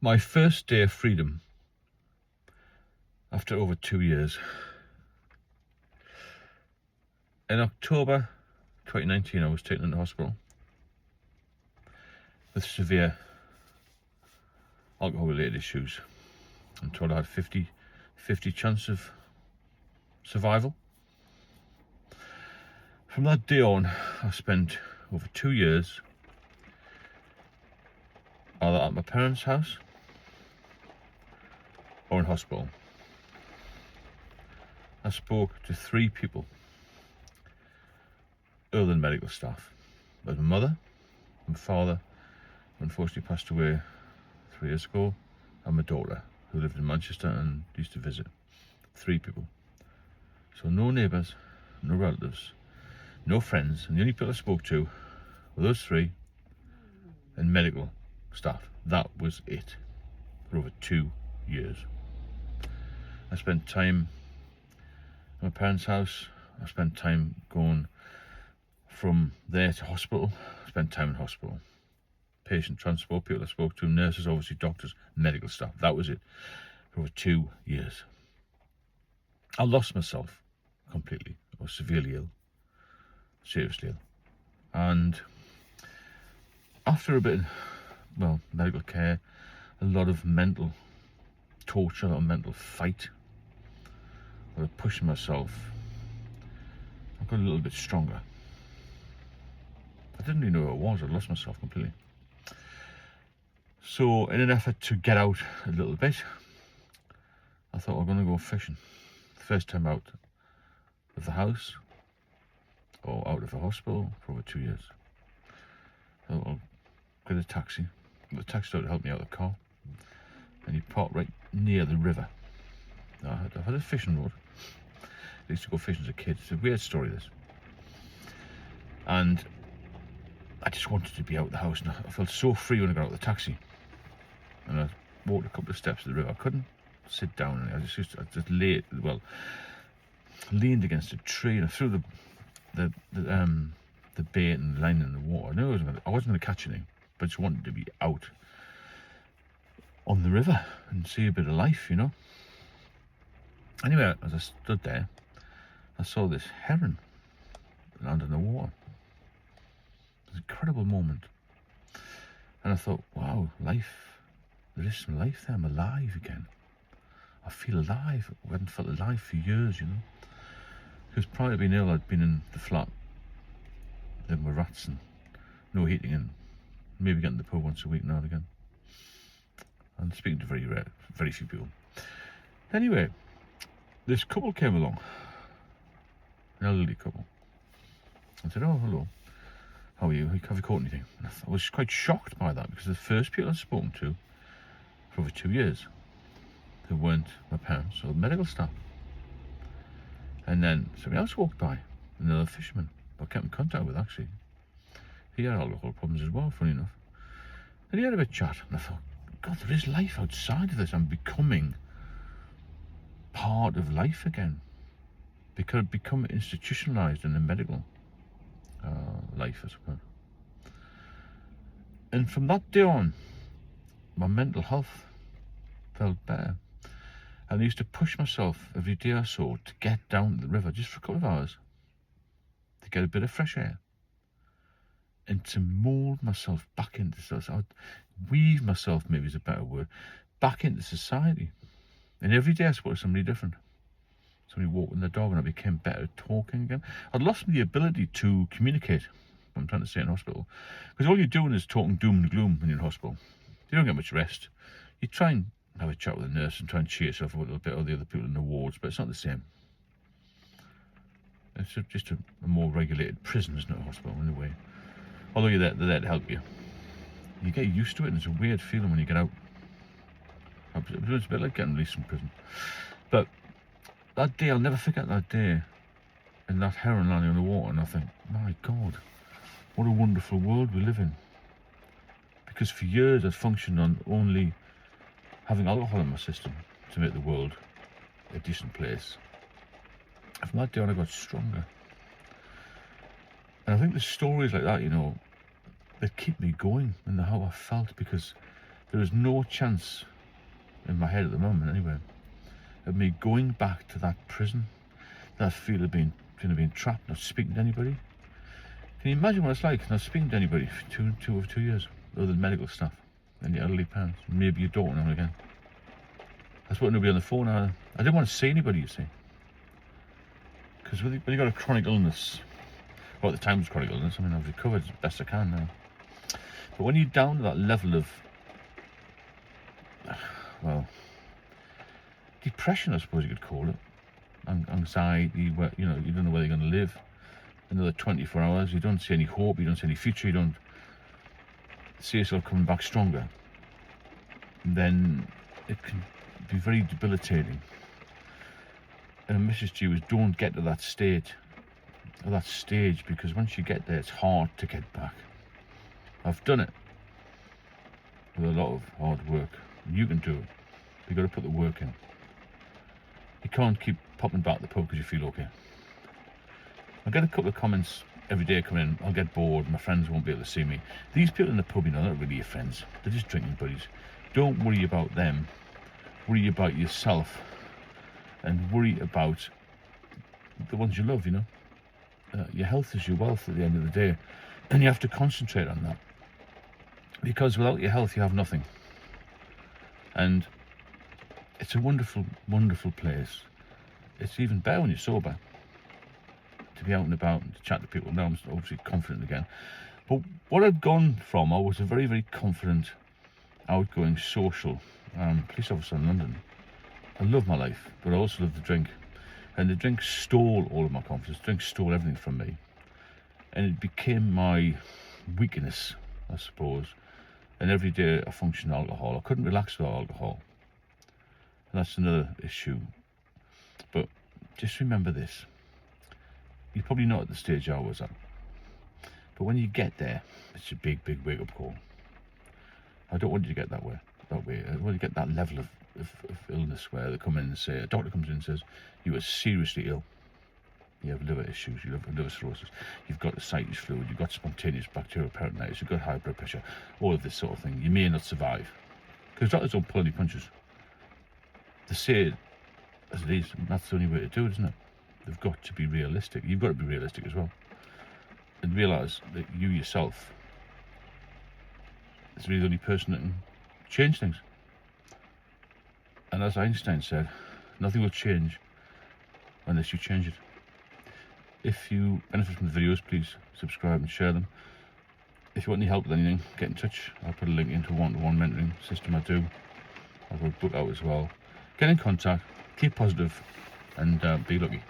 My first day of freedom after over 2 years. In October 2019, I was taken into hospital with severe alcohol-related issues. I'm told I had 50 chance of survival. From that day on, I spent over 2 years either at my parents' house or in hospital. I spoke to 3 people other than medical staff. But my mother, my father, who unfortunately passed away 3 years ago, and my daughter, who lived in Manchester and used to visit. 3 people. So no neighbours, no relatives, no friends, and the only people I spoke to were those 3 and medical staff. That was it for over 2 years. I spent time at my parents' house. I spent time going from there to hospital. I spent time in hospital. Patient transport, people I spoke to, nurses, obviously doctors, medical staff. That was it for over 2 years. I lost myself completely. I was severely ill, seriously ill. And after a bit of, medical care, a lot of mental torture, a lot of mental fight, a lot of pushing myself, I got a little bit stronger. I didn't really know who I was. I lost myself completely. So in an effort to get out a little bit, I thought I'm going to go fishing. First time out of the house or out of a hospital for over 2 years. I thought I'll get a taxi. The taxi driver to help me out of the car, and he parked right near the river. I've had a fishing rod. I used to go fishing as a kid. It's a weird story, this. And I just wanted to be out of the house, and I felt so free when I got out of the taxi. And I walked a couple of steps to the river. I couldn't sit down, and I just leaned against a tree, and I threw the bait and the line in the water. I knew I wasn't going to catch anything, but I just wanted to be out on the river and see a bit of life, Anyway, as I stood there, I saw this heron land in the water. It was an incredible moment. And I thought, wow, life, there is some life there. I'm alive again. I feel alive. I hadn't felt alive for years, Because prior to being ill, I'd been in the flat, living with rats and no heating, and maybe getting to the pub once a week now and again. And speaking to very few people. Anyway, this couple came along, an elderly couple. I said, oh, hello, how are you? Have you caught anything? And I was quite shocked by that, because the first people I'd spoken to for over 2 years, who weren't my parents or medical staff. And then somebody else walked by, another fisherman I kept in contact with, actually. He had alcohol problems as well, funny enough. And he had a bit of chat, and I thought, God, there is life outside of this. I'm becoming part of life again, because I've become institutionalized in the medical life, I suppose. And from that day on, my mental health felt better. And I used to push myself every day or so to get down to the river just for a couple of hours to get a bit of fresh air and to mould myself back into society. I'd weave myself, maybe is a better word, back into society. And every day I spoke to somebody different. Somebody walking the dog, and I became better at talking again. I'd lost the ability to communicate, what I'm trying to say, in hospital. Because all you're doing is talking doom and gloom when you're in hospital. You don't get much rest. You try and have a chat with the nurse and try and cheer yourself up a little bit, or the other people in the wards, but it's not the same. It's just a more regulated prison, isn't it, a hospital, in a way. Although they're there to help you. You get used to it, and it's a weird feeling when you get out. It's a bit like getting released from prison. But that day, I'll never forget that day, and that heron landing on the water, and I think, my God, what a wonderful world we live in. Because for years I'd functioned on only having alcohol in my system to make the world a decent place. And from that day on, I got stronger. And I think the stories like that, that keep me going, and how I felt, because There is no chance in my head at the moment anyway of me going back to that prison, that feel of being trapped, not speaking to anybody. Can you imagine what it's like not speaking to anybody for two years, other than medical stuff and your elderly parents, maybe your daughter now and again? That's what nobody on the phone either. I didn't want to see anybody, you see, because when you got a chronic illness, well, at the time it was chronic illness, I mean, I've recovered as best I can now, but when you're down to that level of, well, depression, I suppose you could call it, anxiety, where you don't know whether you're going to live another 24 hours, you don't see any hope, you don't see any future, you don't see yourself coming back stronger, then it can be very debilitating. And a message to you is, don't get to that state or that stage, because once you get there, it's hard to get back. I've done it with a lot of hard work. You can do it. You've got to put the work in. You can't keep popping back the pub because you feel okay. I get a couple of comments every day coming in. I'll get bored. My friends won't be able to see me. These people in the pub, they're not really your friends. They're just drinking buddies. Don't worry about them. Worry about yourself, and worry about the ones you love. Your health is your wealth at the end of the day, and you have to concentrate on that, because without your health, you have nothing. And it's a wonderful, wonderful place. It's even better when you're sober, to be out and about and to chat to people. Now I'm obviously confident again. But what I'd gone from, I was a very, very confident, outgoing, social police officer in London. I love my life, but I also love the drink. And the drink stole all of my confidence. The drink stole everything from me. And it became my weakness, I suppose. And every day I functioned alcohol. I couldn't relax without alcohol. And that's another issue. But just remember this. You're probably not at the stage I was at. But when you get there, it's a big, big wake-up call. I don't want you to get that way. I want you to get that level of illness where they come in and say, a doctor comes in and says, you are seriously ill. You have liver issues, you have liver cirrhosis, you've got ascites fluid, you've got spontaneous bacterial peritonitis, you've got high blood pressure, all of this sort of thing. You may not survive. Because doctors don't pull any punches. They say it as it is, and that's the only way to do it, isn't it? They've got to be realistic. You've got to be realistic as well. And realise that you yourself is really the only person that can change things. And as Einstein said, nothing will change unless you change it. If you benefit from the videos, please subscribe and share them. If you want any help with anything, get in touch. I'll put a link into a one-to-one mentoring system I do. I've got a book out as well. Get in contact, keep positive, and be lucky.